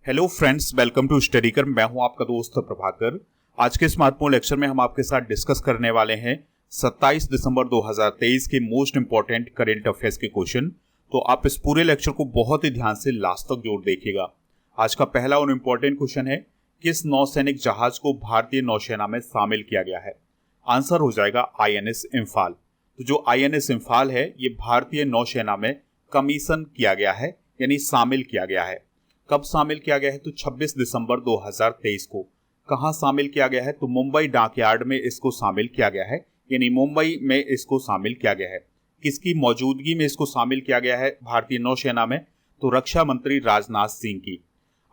Hello friends, welcome to स्टडीकर। मैं हूं आपका दोस्त प्रभाकर। आज के इस महत्वपूर्ण लेक्चर में हम आपके साथ डिस्कस करने वाले हैं 27 दिसंबर 2023 के मोस्ट इंपॉर्टेंट करेंट अफेयर्स के क्वेश्चन। तो आप इस पूरे लेक्चर को बहुत ही ध्यान से लास्ट तक जोड़ देखिएगा। आज का पहला और इम्पोर्टेंट क्वेश्चन है, किस नौसैनिक जहाज को भारतीय नौसेना में शामिल किया गया है? आंसर हो जाएगा INS इम्फाल। तो जो INS इम्फाल है ये भारतीय नौसेना में कमीशन किया गया है, यानी शामिल किया गया है। कब शामिल किया गया है? तो 26 दिसंबर 2023 को। कहां शामिल किया गया है? तो मुंबई डॉकयार्ड में इसको शामिल किया गया है, यानी मुंबई में इसको शामिल किया गया है। किसकी मौजूदगी में इसको शामिल किया गया है भारतीय नौसेना में? तो रक्षा मंत्री राजनाथ सिंह की।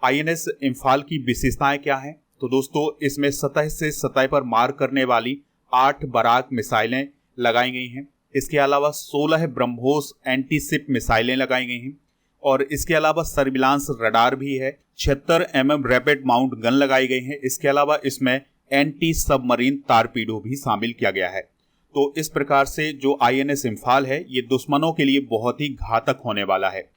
INS इम्फाल की विशेषताएं क्या हैं? तो दोस्तों, इसमें सतह से सतह पर मार करने वाली 8 बराक मिसाइलें लगाई गई हैं। इसके अलावा 16 ब्रह्मोस एंटीशिप मिसाइलें लगाई गई हैं और इसके अलावा सर्विलांस रडार भी है। 76 mm रैपिड माउंट गन लगाई गई है। इसके अलावा इसमें एंटी सबमरीन टारपीडो भी शामिल किया गया है। तो इस प्रकार से जो INS इम्फाल है ये दुश्मनों के लिए बहुत ही घातक होने वाला है।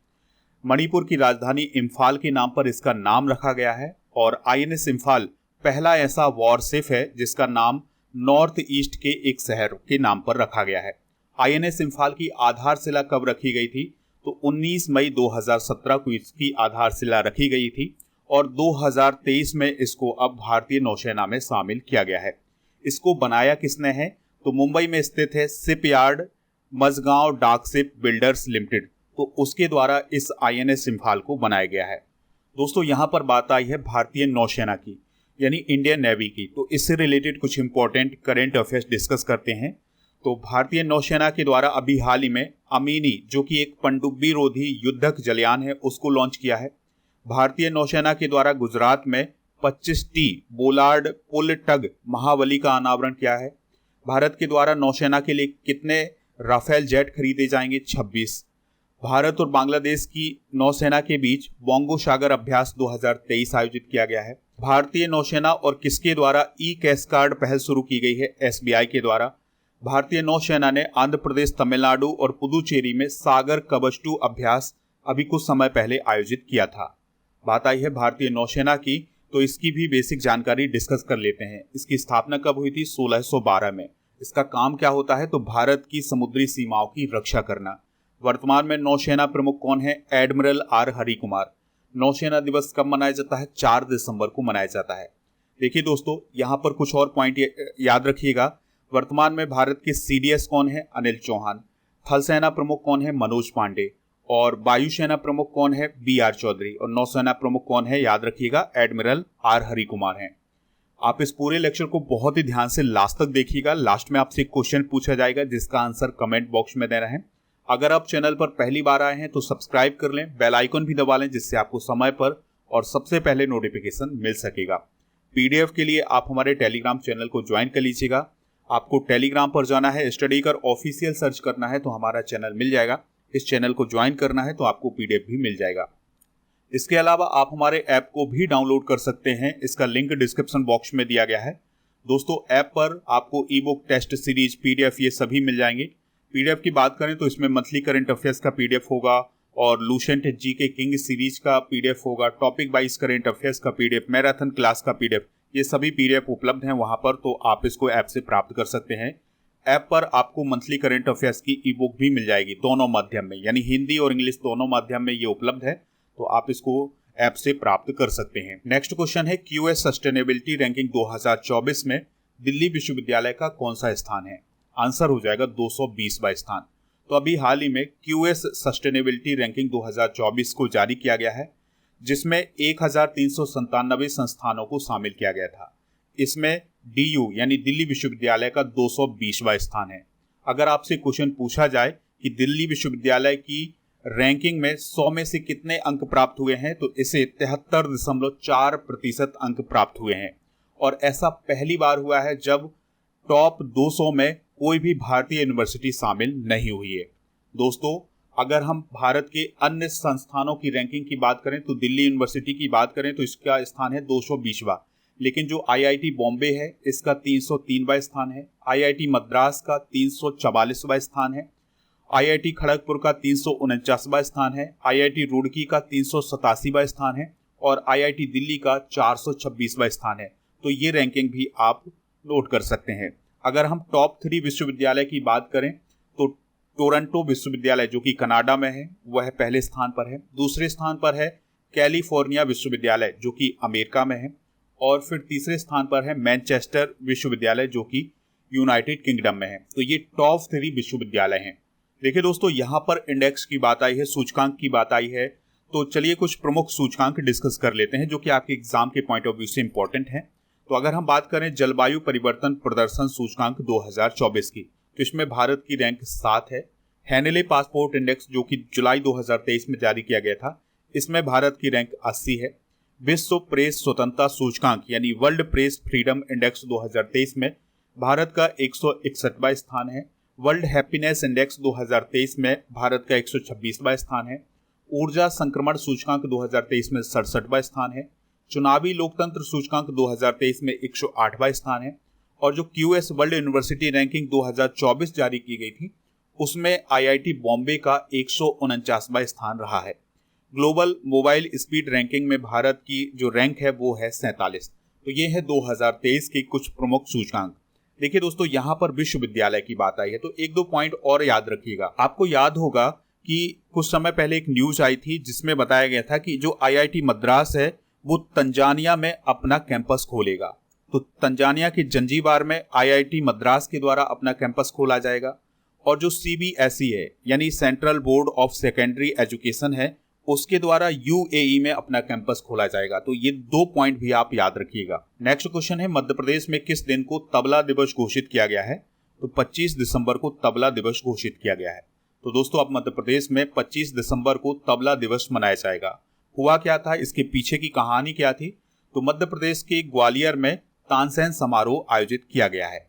मणिपुर की राजधानी इम्फाल के नाम पर इसका नाम रखा गया है और INS इम्फाल पहला ऐसा वॉरशिप है जिसका नाम नॉर्थ ईस्ट के एक शहर के नाम पर रखा गया है। INS इम्फाल की आधारशिला कब रखी गई थी? तो 19 मई 2017 को इसकी आधारशिला रखी गई थी और 2023 में इसको अब भारतीय नौसेना में शामिल किया गया है। इसको बनाया किसने है? तो मुंबई में स्थित है शिपयार्ड मझगांव डाकशिप बिल्डर्स लिमिटेड। तो उसके द्वारा इस INS इम्फाल को बनाया गया है। दोस्तों, यहाँ पर बात आई है भारतीय नौसेना की, यानी इंडियन नेवी की। तो इससे रिलेटेड कुछ इंपॉर्टेंट करेंट अफेयर्स डिस्कस करते हैं। तो भारतीय नौसेना के द्वारा अभी हाल ही में अमीनी, जो कि एक पनडुब्बी रोधी युद्धक जलयान है, उसको लॉन्च किया है। भारतीय नौसेना के द्वारा गुजरात में 25T बोलार्ड पुल टग महाबली का अनावरण किया है। भारत के द्वारा नौसेना के लिए कितने राफेल जेट खरीदे जाएंगे? 26। भारत और बांग्लादेश की नौसेना के बीच बोंगो सागर अभ्यास 2023 आयोजित किया गया है। भारतीय नौसेना और किसके द्वारा ई-कैशकार्ड पहल शुरू की गई है? SBI के द्वारा। भारतीय नौसेना ने आंध्र प्रदेश, तमिलनाडु और पुदुचेरी में सागर कवच 2 अभ्यास अभी कुछ समय पहले आयोजित किया था। बात आई है भारतीय नौसेना की, तो इसकी भी बेसिक जानकारी डिस्कस कर लेते हैं। इसकी स्थापना कब हुई थी? 1612 में। इसका काम क्या होता है? तो भारत की समुद्री सीमाओं की रक्षा करना। वर्तमान में नौसेना प्रमुख कौन है? Admiral R Harikumar. नौसेना दिवस कब मनाया जाता है? 4 दिसंबर को मनाया जाता है। देखिए दोस्तों, यहाँ पर कुछ और पॉइंट याद रखिएगा। वर्तमान में भारत के CDS कौन है? अनिल चौहान। थल सेना प्रमुख कौन है? मनोज पांडे। और वायुसेना प्रमुख कौन है? BR चौधरी। और नौसेना प्रमुख कौन है? याद रखिएगा, एडमिरल R हरिकुमार हैं। आप इस पूरे लेक्चर को बहुत ही ध्यान से लास्ट तक देखिएगा। लास्ट में आपसे एक क्वेश्चन पूछा जाएगा जिसका आंसर कमेंट बॉक्स में देना है। अगर आप चैनल पर पहली बार आए हैं तो सब्सक्राइब कर लें, बेल आइकन भी दबा लें, जिससे आपको समय पर और सबसे पहले नोटिफिकेशन मिल सकेगा। PDF के लिए आप हमारे टेलीग्राम चैनल को ज्वाइन कर लीजिएगा। आपको टेलीग्राम पर जाना है, स्टडीकर ऑफिशियल सर्च करना है तो हमारा चैनल मिल जाएगा। इस चैनल को ज्वाइन करना है तो आपको PDF भी मिल जाएगा। इसके अलावा आप हमारे ऐप को भी डाउनलोड कर सकते हैं। इसका लिंक डिस्क्रिप्शन बॉक्स में दिया गया है। दोस्तों, ऐप पर आपको ई-बुक, टेस्ट सीरीज, PDF ये सभी मिल जाएंगे। PDF की बात करें तो इसमें मंथली करंट अफेयर्स का PDF होगा और लूसेंट GK किंग सीरीज का PDF होगा, टॉपिक वाइज करंट अफेयर्स का PDF, मैराथन क्लास का PDF, ये सभी PDF उपलब्ध हैं वहां पर। तो आप इसको ऐप से प्राप्त कर सकते हैं। ऐप पर आपको मंथली करंट अफेयर्स की ई-बुक भी मिल जाएगी दोनों माध्यम में, यानी हिंदी और इंग्लिश दोनों माध्यम में ये उपलब्ध है। तो आप इसको ऐप से प्राप्त कर सकते हैं। नेक्स्ट क्वेश्चन है, QS सस्टेनेबिलिटी रैंकिंग 2024 में दिल्ली विश्वविद्यालय का कौन सा स्थान है? आंसर हो जाएगा 220वां स्थान। तो अभी हाल ही में QS सस्टेनेबिलिटी रैंकिंग 2024 को जारी किया गया है, जिसमें 1397 संस्थानों को शामिल किया गया था। इसमें DU यानी दिल्ली विश्वविद्यालय का 220वां स्थान है। अगर आपसे क्वेश्चन पूछा जाए कि दिल्ली विश्वविद्यालय की रैंकिंग में 100 में से कितने अंक प्राप्त हुए हैं, तो इसे 73.4% अंक प्राप्त हुए हैं। और ऐसा पहली बार हुआ है जब टॉप 200 में कोई भी भारतीय यूनिवर्सिटी शामिल नहीं हुई है। दोस्तों, अगर हम भारत के अन्य संस्थानों की रैंकिंग की बात करें तो दिल्ली यूनिवर्सिटी की बात करें तो इसका स्थान है 220वां, लेकिन जो IIT बॉम्बे है इसका 303वां स्थान है, IIT मद्रास का 344वां स्थान है, IIT खड़गपुर का 349वां स्थान है, IIT रुड़की का 387वां स्थान है और आईआईटी दिल्ली का 426वां स्थान है। तो ये रैंकिंग भी आप नोट कर सकते हैं। अगर हम टॉप 3 विश्वविद्यालय की बात करें तो टोरंटो विश्वविद्यालय जो कि कनाडा में है वह पहले स्थान पर है। दूसरे स्थान पर है कैलिफोर्निया विश्वविद्यालय जो कि अमेरिका में है, और फिर तीसरे स्थान पर है मैनचेस्टर विश्वविद्यालय जो कि यूनाइटेड किंगडम में है। तो ये टॉप 3 विश्वविद्यालय हैं। देखिए दोस्तों, यहाँ पर इंडेक्स की बात आई है, सूचकांक की बात आई है, तो चलिए कुछ प्रमुख सूचकांक डिस्कस कर लेते हैं जो कि आपके एग्जाम के पॉइंट ऑफ व्यू से इंपॉर्टेंट है। तो अगर हम बात करें जलवायु परिवर्तन प्रदर्शन सूचकांक 2024 की, तो इसमें भारत की रैंक 7 है। हैनेले पासपोर्ट इंडेक्स जो कि जुलाई 2023 में जारी किया गया था, इसमें भारत की रैंक 80 है। विश्व प्रेस स्वतंत्रता सूचकांक यानी वर्ल्ड प्रेस फ्रीडम इंडेक्स 2023 में भारत का 161वां स्थान है। वर्ल्ड हैप्पीनेस इंडेक्स 2023 में भारत का 126वां स्थान है। ऊर्जा संक्रमण सूचकांक 2023 में 67वां स्थान है। चुनावी लोकतंत्र सूचकांक 2023 में 108वां स्थान है। और जो क्यूएस वर्ल्ड यूनिवर्सिटी रैंकिंग 2024 जारी की गई थी, उसमें आईआईटी बॉम्बे का 149वां स्थान रहा है। ग्लोबल मोबाइल स्पीड रैंकिंग में भारत की जो रैंक है वो है 47। तो ये है 2023 के कुछ प्रमुख सूचकांक। देखिए दोस्तों, यहाँ पर विश्वविद्यालय की बात आई है तो एक दो पॉइंट और याद रखिएगा। आपको याद होगा कि कुछ समय पहले एक न्यूज आई थी जिसमें बताया गया था कि जो आईआईटी मद्रास है वो तंजानिया में अपना कैंपस खोलेगा। तो तंजानिया के जंजीबार में आईआईटी मद्रास के द्वारा अपना कैंपस खोला जाएगा। और जो सीबीएसई है यानी central board of secondary education है, उसके द्वारा यूएई में अपना कैंपस खोला जाएगा। तो ये 2 पॉइंट भी आप याद रखिएगा। नेक्स्ट क्वेश्चन है, मध्य प्रदेश में किस दिन को तबला दिवस घोषित किया गया है? तो 25 दिसंबर को तबला दिवस घोषित किया गया है। तो दोस्तों, अब मध्य प्रदेश में 25 दिसंबर को तबला दिवस मनाया जाएगा। हुआ क्या था, इसके पीछे की कहानी क्या थी? तो मध्य प्रदेश के ग्वालियर में तानसेन समारोह आयोजित किया गया है।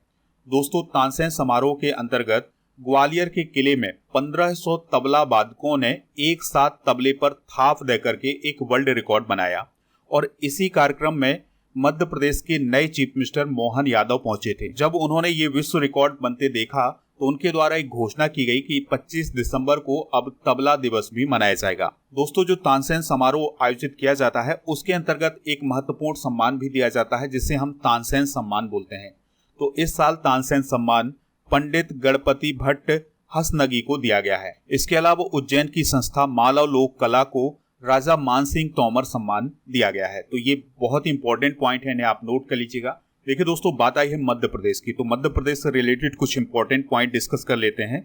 दोस्तों, तानसेन समारोह के अंतर्गत ग्वालियर के किले में 1500 तबला वादकों ने एक साथ तबले पर थाप देकर के एक वर्ल्ड रिकॉर्ड बनाया। और इसी कार्यक्रम में मध्य प्रदेश के नए चीफ मिनिस्टर मोहन यादव पहुंचे थे। जब उन्होंने ये विश्व रिकॉर्ड बनते देखा तो उनके द्वारा एक घोषणा की गई कि 25 दिसंबर को अब तबला दिवस भी मनाया जाएगा। दोस्तों, जो तानसेन समारोह आयोजित किया जाता है उसके अंतर्गत एक महत्वपूर्ण सम्मान भी दिया जाता है जिसे हम तानसेन सम्मान बोलते हैं। तो इस साल तानसेन सम्मान पंडित गणपति भट्ट हसनगी को दिया गया है। इसके अलावा उज्जैन की संस्था मालव लोक कला को राजा मान सिंह तोमर सम्मान दिया गया है। तो ये बहुत ही इंपॉर्टेंट पॉइंट है, इन्हें आप नोट कर लीजिएगा। देखिए दोस्तों, बात आई है मध्य प्रदेश की, तो मध्य प्रदेश से रिलेटेड कुछ इंपॉर्टेंट पॉइंट डिस्कस कर लेते हैं।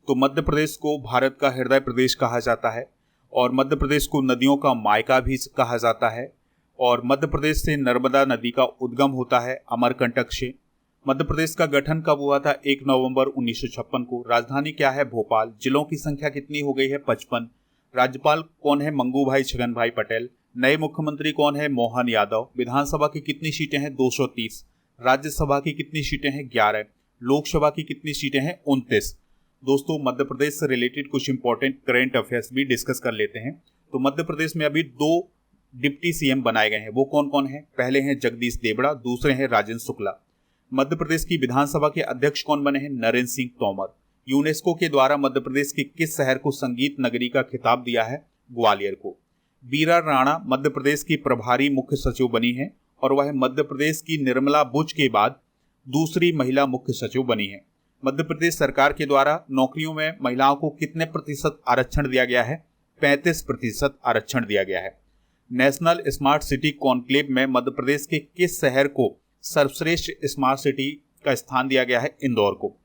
तो मध्य प्रदेश को भारत का हृदय प्रदेश कहा जाता है, और मध्य प्रदेश को नदियों का मायका भी कहा जाता है। और मध्य प्रदेश से नर्मदा नदी का उद्गम होता है अमरकंटक से। मध्य प्रदेश का गठन कब हुआ था? 1 नवंबर 1956 को। राजधानी क्या है? भोपाल। जिलों की संख्या कितनी हो गई है? 55। राज्यपाल कौन है? मंगू भाई छगन भाई पटेल। नए मुख्यमंत्री कौन है? मोहन यादव। विधानसभा की कितनी सीटें हैं? 230। राज्यसभा की कितनी सीटें हैं? 11। लोकसभा की कितनी सीटें हैं? 29। दोस्तों, मध्य प्रदेश से रिलेटेड कुछ इंपॉर्टेंट करंट अफेयर्स भी डिस्कस कर लेते हैं। तो मध्य प्रदेश में अभी 2 डिप्टी सीएम बनाए गए हैं। वो कौन कौन है? पहले हैं जगदीश देवड़ा, दूसरे हैं राजेंद्र शुक्ला। मध्य प्रदेश की विधानसभा के अध्यक्ष कौन बने हैं? नरेंद्र सिंह तोमर। यूनेस्को के द्वारा मध्य प्रदेश के किस शहर को संगीत नगरी का खिताब दिया है? ग्वालियर को। बीरा राणा मध्य प्रदेश की प्रभारी मुख्य सचिव बनी है और वह मध्य प्रदेश की निर्मला बुच के बाद दूसरी महिला मुख्य सचिव बनी है। मध्य प्रदेश सरकार के द्वारा नौकरियों में महिलाओं को कितने प्रतिशत आरक्षण दिया गया है? 35% आरक्षण दिया गया है। नेशनल स्मार्ट सिटी कॉन्क्लेव में मध्य प्रदेश के किस शहर को सर्वश्रेष्ठ स्मार्ट सिटी का स्थान दिया गया है? इंदौर को।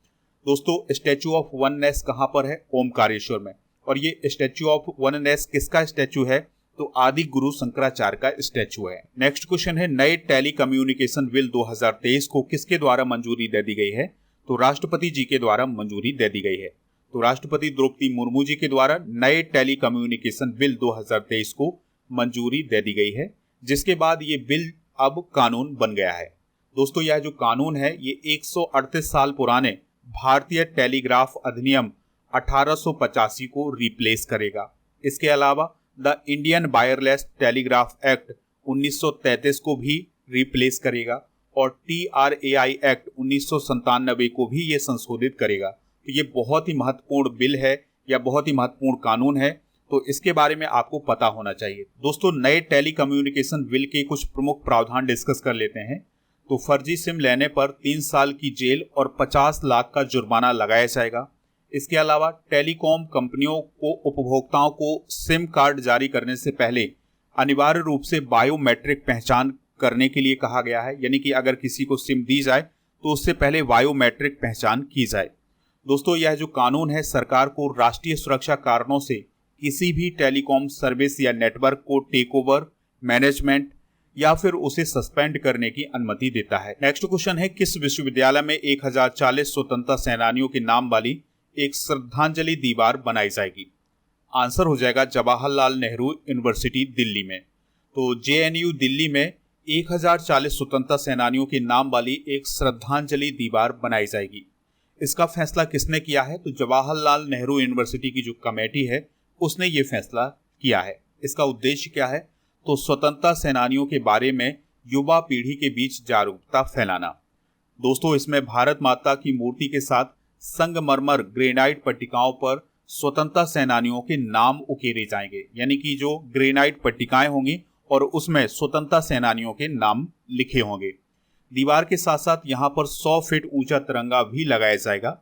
दोस्तों, स्टैचू ऑफ वननेस कहाँ पर है? ओमकारेश्वर में। और ये स्टैचू ऑफ वननेस किसका स्टैचू है? तो आदि गुरु शंकराचार्य का स्टैचू है। नेक्स्ट क्वेश्चन है, नए टेली कम्युनिकेशन बिल 2023 को किसके द्वारा मंजूरी दे दी गई है? तो राष्ट्रपति जी के द्वारा मंजूरी दे दी गई है। तो राष्ट्रपति द्रौपदी मुर्मू जी के द्वारा नए टेली कम्युनिकेशन बिल 2023 को मंजूरी दे दी गई है, जिसके बाद ये बिल अब कानून बन गया है। दोस्तों, यह जो कानून है ये 138 साल पुराने भारतीय टेलीग्राफ अधिनियम 1885 को रिप्लेस करेगा। इसके अलावा the Indian wireless telegraph act 1933 को भी रिप्लेस करेगा और TRAI एक्ट 1997 को भी ये संशोधित करेगा। तो ये बहुत ही महत्वपूर्ण बिल है या बहुत ही महत्वपूर्ण कानून है तो इसके बारे में आपको पता होना चाहिए। दोस्तों, नए टेलीकम्युनिकेशन बिल के कुछ प्रमुख प्रावधान डिस्कस कर लेते हैं। तो फर्जी सिम लेने पर 3 साल की जेल और 50 लाख का जुर्माना लगाया जाएगा। इसके अलावा टेलीकॉम कंपनियों को उपभोक्ताओं को सिम कार्ड जारी करने से पहले अनिवार्य रूप से बायोमेट्रिक पहचान करने के लिए कहा गया है, यानी कि अगर किसी को सिम दी जाए तो उससे पहले बायोमेट्रिक पहचान की जाए। दोस्तों, यह जो कानून है सरकार को राष्ट्रीय सुरक्षा कारणों से किसी भी टेलीकॉम सर्विस या नेटवर्क को टेक ओवर, मैनेजमेंट या फिर उसे सस्पेंड करने की अनुमति देता है। नेक्स्ट क्वेश्चन है, किस विश्वविद्यालय में 1040 स्वतंत्रता सेनानियों के नाम वाली एक श्रद्धांजलि दीवार बनाई जाएगी? आंसर हो जाएगा जवाहरलाल नेहरू यूनिवर्सिटी दिल्ली में। तो जेएनयू दिल्ली में 1040 स्वतंत्रता सेनानियों के नाम वाली एक श्रद्धांजलि दीवार बनाई जाएगी। इसका फैसला किसने किया है? तो जवाहरलाल नेहरू यूनिवर्सिटी की जो कमेटी है उसने ये फैसला किया है। इसका उद्देश्य क्या है? तो स्वतंत्रता सेनानियों के बारे में युवा पीढ़ी के बीच जागरूकता फैलाना। दोस्तों, इसमें भारत माता की मूर्ति के साथ संगमरमर ग्रेनाइट पट्टिकाओं पर स्वतंत्रता सेनानियों के नाम उकेरे जाएंगे, यानी कि जो ग्रेनाइट पट्टिकाएं होंगी और उसमें स्वतंत्रता सेनानियों के नाम लिखे होंगे। दीवार के साथ साथ यहाँ पर 100 फीट ऊंचा तिरंगा भी लगाया जाएगा।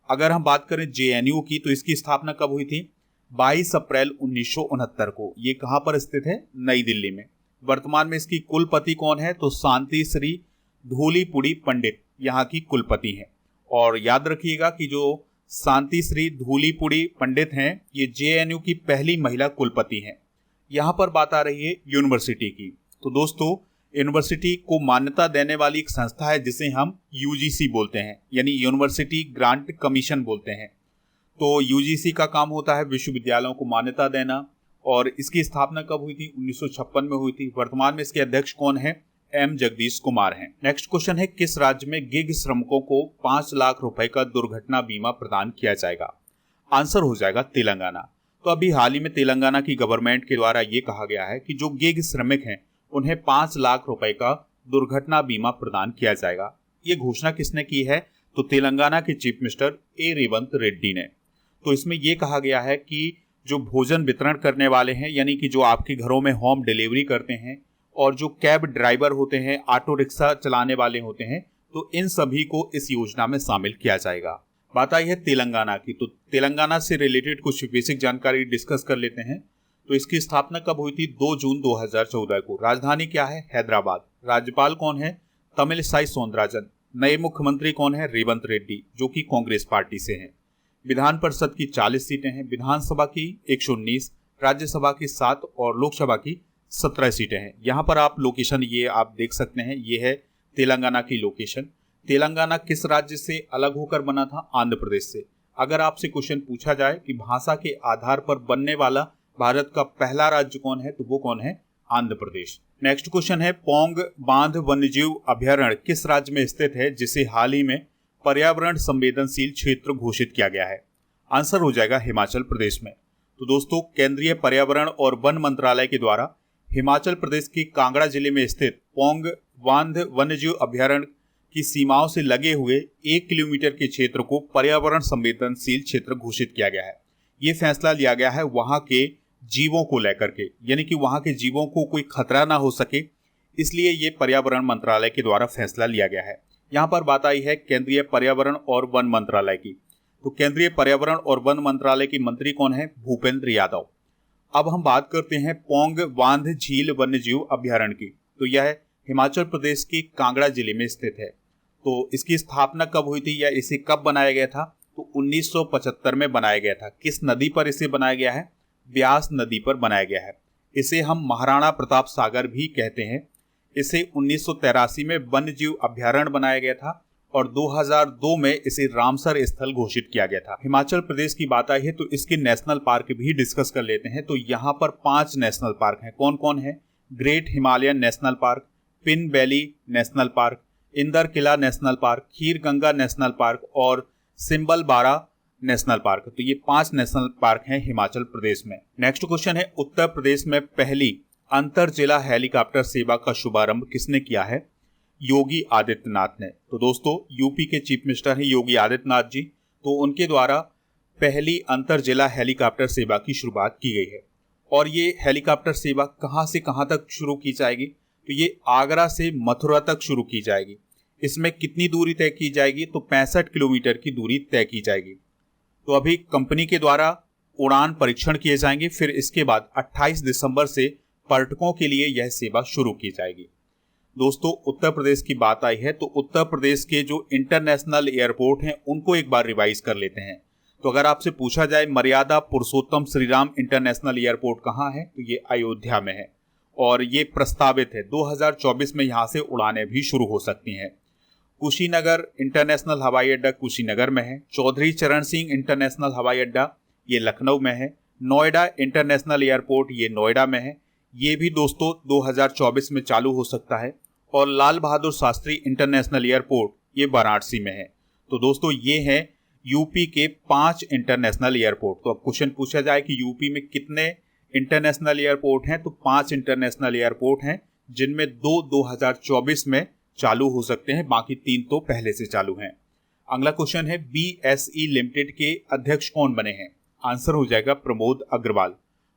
अगर हम बात करें जेएनयू की, तो इसकी स्थापना कब हुई थी? 22 अप्रैल 1969 को। ये कहाँ पर स्थित है? नई दिल्ली में। वर्तमान में इसकी कुलपति कौन है? तो शांति श्री धूलीपुड़ी पंडित यहाँ की कुलपति हैं। और याद रखिएगा कि जो शांति श्री धूलीपुड़ी पंडित हैं ये जेएनयू की पहली महिला कुलपति हैं। यहाँ पर बात आ रही है यूनिवर्सिटी की। तो दोस्तों, यूनिवर्सिटी को मान्यता देने वाली एक संस्था है जिसे हम यूजीसी बोलते हैं, यानी यूनिवर्सिटी ग्रांट कमीशन बोलते हैं। तो यूजीसी का काम होता है विश्वविद्यालयों को मान्यता देना। और इसकी स्थापना कब हुई थी? 1956 में हुई थी। वर्तमान में इसके अध्यक्ष कौन है? एम जगदीश कुमार हैं। नेक्स्ट क्वेश्चन है, किस राज्य में गिग श्रमिकों को 5 लाख रुपए का दुर्घटना बीमा प्रदान किया जाएगा? आंसर हो जाएगा तेलंगाना। तो अभी हाल ही में तेलंगाना की गवर्नमेंट के द्वारा ये कहा गया है कि जो गिग श्रमिक हैं उन्हें 5 लाख रुपए का दुर्घटना बीमा प्रदान किया जाएगा। ये घोषणा किसने की है? तो तेलंगाना के चीफ मिनिस्टर ए रेवंत रेड्डी ने। तो इसमें यह कहा गया है कि जो भोजन वितरण करने वाले हैं, यानी कि जो आपके घरों में होम डिलीवरी करते हैं, और जो कैब ड्राइवर होते हैं, ऑटो रिक्शा चलाने वाले होते हैं, तो इन सभी को इस योजना में शामिल किया जाएगा। बात आई है तेलंगाना की। तो तेलंगाना से रिलेटेड कुछ बेसिक जानकारी डिस्कस कर लेते हैं। तो इसकी स्थापना कब हुई थी? 2 जून 2014 को। राजधानी क्या है? हैदराबाद। राज्यपाल कौन है? तमिलिसाई सौंदरराजन। नए मुख्यमंत्री कौन है? रेवंत रेड्डी, जो कि कांग्रेस पार्टी से हैं। विधान परिषद की 40 सीटें हैं, विधानसभा की 119, राज्यसभा की 7 और लोकसभा की 17 सीटें हैं। यहाँ पर आप लोकेशन ये आप देख सकते हैं, ये है तेलंगाना की लोकेशन। तेलंगाना किस राज्य से अलग होकर बना था? आंध्र प्रदेश से। अगर आपसे क्वेश्चन पूछा जाए कि भाषा के आधार पर बनने वाला भारत का पहला राज्य कौन है, तो वो कौन है? आंध्र प्रदेश। नेक्स्ट क्वेश्चन है, पौंग बांध वन्यजीव अभयारण्य किस राज्य में स्थित है जिसे हाल ही में पर्यावरण संवेदनशील क्षेत्र घोषित किया गया है? आंसर हो जाएगा हिमाचल प्रदेश में। तो दोस्तों, केंद्रीय पर्यावरण और वन मंत्रालय के द्वारा हिमाचल प्रदेश के कांगड़ा जिले में स्थित पौंग बांध वन्यजीव अभयारण्य की सीमाओं से लगे हुए 1 किलोमीटर के क्षेत्र को पर्यावरण संवेदनशील क्षेत्र घोषित किया गया है। ये फैसला लिया गया है वहां के जीवों को लेकर के, यानी कि वहां के जीवों को कोई खतरा ना हो सके, इसलिए ये पर्यावरण मंत्रालय के द्वारा फैसला लिया गया है। यहाँ पर बात आई है केंद्रीय पर्यावरण और वन मंत्रालय की। तो केंद्रीय पर्यावरण और वन मंत्रालय के मंत्री कौन है? भूपेंद्र यादव। अब हम बात करते हैं पौंग बांध झील वन्यजीव अभयारण्य की। तो यह हिमाचल प्रदेश के कांगड़ा जिले में स्थित है। तो इसकी स्थापना कब हुई थी या इसे कब बनाया गया था? तो 1975 में बनाया गया था। किस नदी पर इसे बनाया गया है? ब्यास नदी पर बनाया गया है। इसे हम महाराणा प्रताप सागर भी कहते हैं। इसे 1983 में वन्यजीव अभयारण्य बनाया गया था और 2002 में इसे रामसर स्थल घोषित किया गया था। हिमाचल प्रदेश की बात आई है तो इसके नेशनल पार्क भी डिस्कस कर लेते हैं। तो यहाँ पर 5 नेशनल पार्क हैं। कौन कौन है? Great Himalayan National Park, Pin Valley National Park, Inder Killa National Park, Khir Ganga National Park और सिंबल बारा नेशनल पार्क। तो ये 5 नेशनल पार्क हैं हिमाचल प्रदेश में। नेक्स्ट क्वेश्चन है, उत्तर प्रदेश में पहली अंतर जिला हेलीकॉप्टर सेवा का शुभारंभ किसने किया है? योगी आदित्यनाथ ने। तो दोस्तों, यूपी के चीफ मिनिस्टर हैं योगी आदित्यनाथ जी। तो उनके द्वारा पहली अंतर जिला हेलीकॉप्टर सेवा की शुरुआत की गई है। और ये हेलीकॉप्टर सेवा कहां से कहां तक शुरू की जाएगी? तो ये आगरा से मथुरा तक शुरू की जाएगी। इसमें कितनी दूरी तय की जाएगी? तो 65 किलोमीटर की दूरी तय की जाएगी। तो अभी कंपनी के द्वारा उड़ान परीक्षण किए जाएंगे, फिर इसके बाद 28 दिसंबर से पर्यटकों के लिए यह सेवा शुरू की जाएगी। दोस्तों, उत्तर प्रदेश की बात आई है तो उत्तर प्रदेश के जो इंटरनेशनल एयरपोर्ट हैं उनको एक बार रिवाइज कर लेते हैं। तो अगर आपसे पूछा जाए मर्यादा पुरुषोत्तम श्रीराम इंटरनेशनल एयरपोर्ट कहाँ है, तो ये अयोध्या में है और ये प्रस्तावित है 2024 में यहाँ से उड़ानें भी शुरू हो सकती हैं। कुशीनगर इंटरनेशनल हवाई अड्डा कुशीनगर में है। चौधरी चरण सिंह इंटरनेशनल हवाई अड्डा ये लखनऊ में है। नोएडा इंटरनेशनल एयरपोर्ट ये नोएडा में है, ये भी दोस्तों 2024 में चालू हो सकता है। और लाल बहादुर शास्त्री इंटरनेशनल एयरपोर्ट ये वाराणसी में है। तो दोस्तों ये है यूपी के 5 इंटरनेशनल एयरपोर्ट। तो अब क्वेश्चन पूछा जाए कि यूपी में कितने इंटरनेशनल एयरपोर्ट हैं, तो 5 इंटरनेशनल एयरपोर्ट हैं, जिनमें 2 2024 में चालू हो सकते हैं, बाकी 3 तो पहले से चालू हैं। अगला क्वेश्चन है BSE लिमिटेड के अध्यक्ष कौन बने हैं? आंसर हो जाएगा प्रमोद अग्रवाल।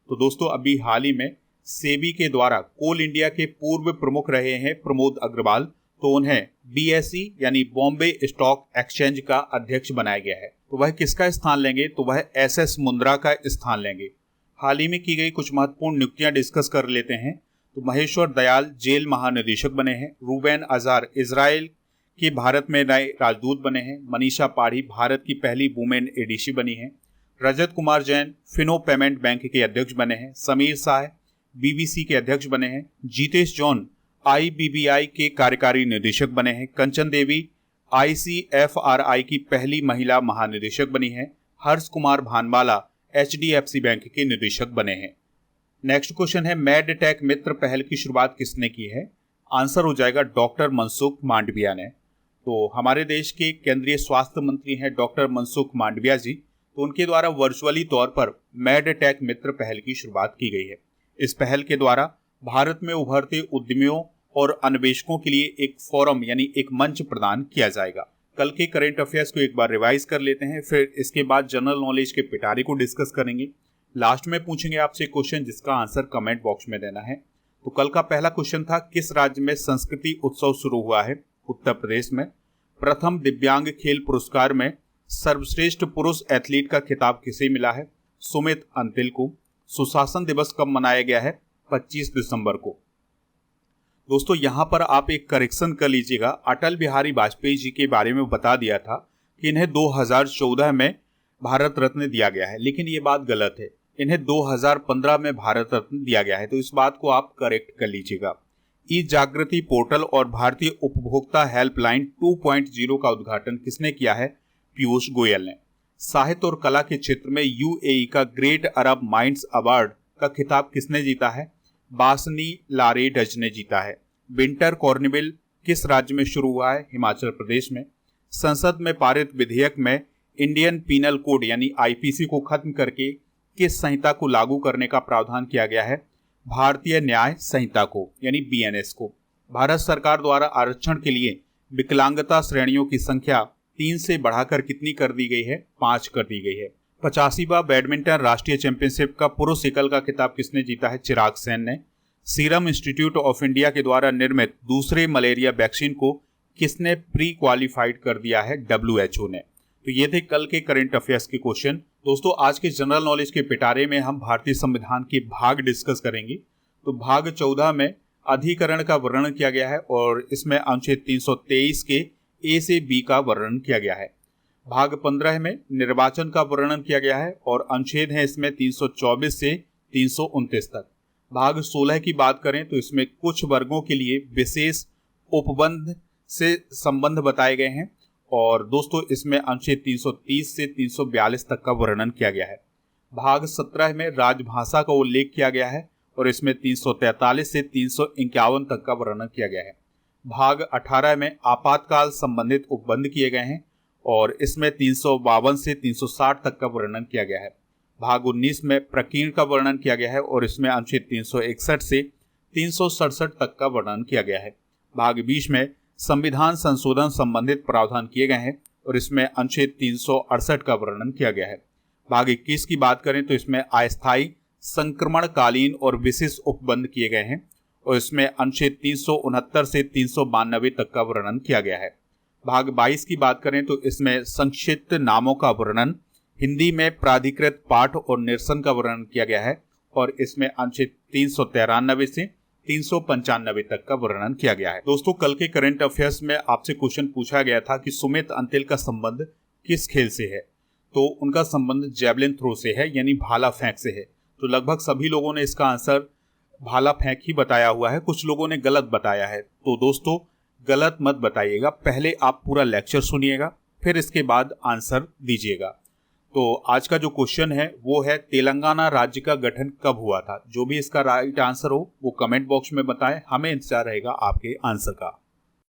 तो दोस्तों अभी हाल ही में सेबी के द्वारा कोल इंडिया के पूर्व प्रमुख रहे हैं प्रमोद अग्रवाल, तो उन्हें BSE यानी बॉम्बे स्टॉक एक्सचेंज का अध्यक्ष बनाया गया है। तो वह किसका स्थान लेंगे? तो वह SS मुंद्रा का स्थान लेंगे। हाल ही में की गई कुछ महत्वपूर्ण नियुक्तियां डिस्कस कर लेते हैं। तो महेश्वर दयाल जेल महानिदेशक बने हैं। रूबेन अजार इजराइल के भारत में नए राजदूत बने हैं। मनीषा पाढ़ी भारत की पहली वुमेन ADC बनी है। रजत कुमार जैन फिनो पेमेंट बैंक के अध्यक्ष बने हैं। समीर शाह BBC के अध्यक्ष बने हैं। जीतेश जॉन IBBI के कार्यकारी निदेशक बने हैं। कंचन देवी ICFRI की पहली महिला महानिदेशक बनी है। हर्ष कुमार भानवाला HDFC बैंक के निदेशक बने हैं। नेक्स्ट क्वेश्चन है मेडटेक मित्र पहल की शुरुआत किसने की है? आंसर हो जाएगा डॉक्टर मनसुख मांडविया ने। तो हमारे देश के केंद्रीय स्वास्थ्य मंत्री हैं डॉक्टर मनसुख मांडविया जी, तो उनके द्वारा वर्चुअली तौर पर मेडटेक मित्र पहल की शुरुआत की गई है। इस पहल के द्वारा भारत में उभरते उद्यमियों और अन्वेषकों के लिए एक फोरम यानी एक मंच प्रदान किया जाएगा। कल के करंट अफेयर्स को एक बार रिवाइज कर लेते हैं, फिर इसके बाद जनरल नॉलेज के पिटारे को डिस्कस करेंगे। लास्ट में पूछेंगे आपसे क्वेश्चन जिसका आंसर कमेंट बॉक्स में देना है। तो कल का पहला क्वेश्चन था किस राज्य में संस्कृति उत्सव शुरू हुआ है? उत्तर प्रदेश में। प्रथम दिव्यांग खेल पुरस्कार में सर्वश्रेष्ठ पुरुष एथलीट का खिताब किसे मिला है? सुमित अंतिल को। सुशासन दिवस कब मनाया गया है? 25 दिसंबर को। दोस्तों यहां पर आप एक करेक्शन कर लीजिएगा। अटल बिहारी वाजपेयी जी के बारे में बता दिया था कि इन्हें 2014 में भारत रत्न दिया गया है, लेकिन ये बात गलत है। इन्हें 2015 में भारत रत्न दिया गया है, तो इस बात को आप करेक्ट कर लीजिएगा। ई जागृति पोर्टल और भारतीय उपभोक्ता हेल्पलाइन 2.0 का उद्घाटन किसने किया है? पीयूष गोयल ने। साहित्य और कला के क्षेत्र में UAE का ग्रेट अरब माइंड्स अवार्ड का खिताब किसने जीता है? बासनी लारे डच ने जीता है। विंटर कॉर्निवल किस राज्य में शुरू हुआ है? हिमाचल प्रदेश में। संसद में पारित विधेयक में इंडियन पीनल कोड यानी IPC को खत्म करके किस संहिता को लागू करने का प्रावधान किया गया है? भारतीय न्याय संहिता को यानी BNS को। भारत सरकार द्वारा आरक्षण के लिए विकलांगता श्रेणियों की संख्या 3 से बढ़ाकर कितनी कर दी गई है? 5 कर दी गई है। 85वां बैडमिंटन राष्ट्रीय चैंपियनशिप का पुरुष एकल का खिताब किसने जीता है? चिराग सेन ने। सीरम इंस्टीट्यूट ऑफ इंडिया के द्वारा निर्मित दूसरे मलेरिया वैक्सीन को किसने प्री क्वालिफाइड कर दिया है? WHO ने। तो ये थे कल के करंट अफेयर्स के क्वेश्चन। दोस्तों आज के जनरल नॉलेज के पिटारे में हम भारतीय संविधान के भाग डिस्कस करेंगे। तो भाग 14 में अधिकरण का वर्णन किया गया है और इसमें अनुच्छेद 323 के A से B का वर्णन किया गया है। भाग 15 में निर्वाचन का वर्णन किया गया है और अनुच्छेद है इसमें 324 से 329 तक। भाग 16 की बात करें तो इसमें कुछ वर्गों के लिए विशेष उपबंध से संबंध बताए गए हैं और दोस्तों इसमें अनुच्छेद 330 से 342 तक का वर्णन किया गया है। भाग 17 में राजभाषा का उल्लेख किया गया है और इसमें 343 से 351 तक का वर्णन किया गया है। भाग 18 में आपातकाल संबंधित उपबंध किए गए हैं और इसमें 352 से 360 तक का वर्णन किया गया है। भाग 19 में प्रकीर्ण का वर्णन किया गया है और इसमें अनुच्छेद 361 से 367 तक का वर्णन किया गया है। भाग 20 में संविधान संशोधन संबंधित प्रावधान किए गए हैं और इसमें अनुच्छेद 368 का वर्णन किया गया है। भाग 21 की बात करें तो इसमें अस्थायी, संक्रमणकालीन और विशेष उपबंध किए गए हैं और इसमें अनुच्छेद 369 से 392 तक का वर्णन किया गया है। भाग 22 की बात करें तो इसमें संक्षिप्त नामों का वर्णन, हिंदी में प्राधिकृत पाठ और निरसन का वर्णन किया गया है और इसमें अनुच्छेद 393 से 395 तक का वर्णन किया गया है। दोस्तों, कल के करंट अफेयर्स में आपसे क्वेश्चन पूछा गया था कि सुमित अंतिल का संबंध किस खेल से है, तो उनका संबंध जेवलिन थ्रो से है, यानी भाला फेंक से है। तो लगभग सभी लोगों ने इसका आंसर भाला फेंक ही बताया हुआ है, कुछ लोगों ने गलत बताया है। तो दोस्तों, गलत मत बताइएगा, पहले आप पूरा लेक्चर सुनिएगा, फिर इसके बाद आंसर दीजिएगा। तो आज का जो क्वेश्चन है वो है, तेलंगाना राज्य का गठन कब हुआ था? जो भी इसका राइट आंसर हो वो कमेंट बॉक्स में बताएं, हमें इंतजार रहेगा आपके आंसर का।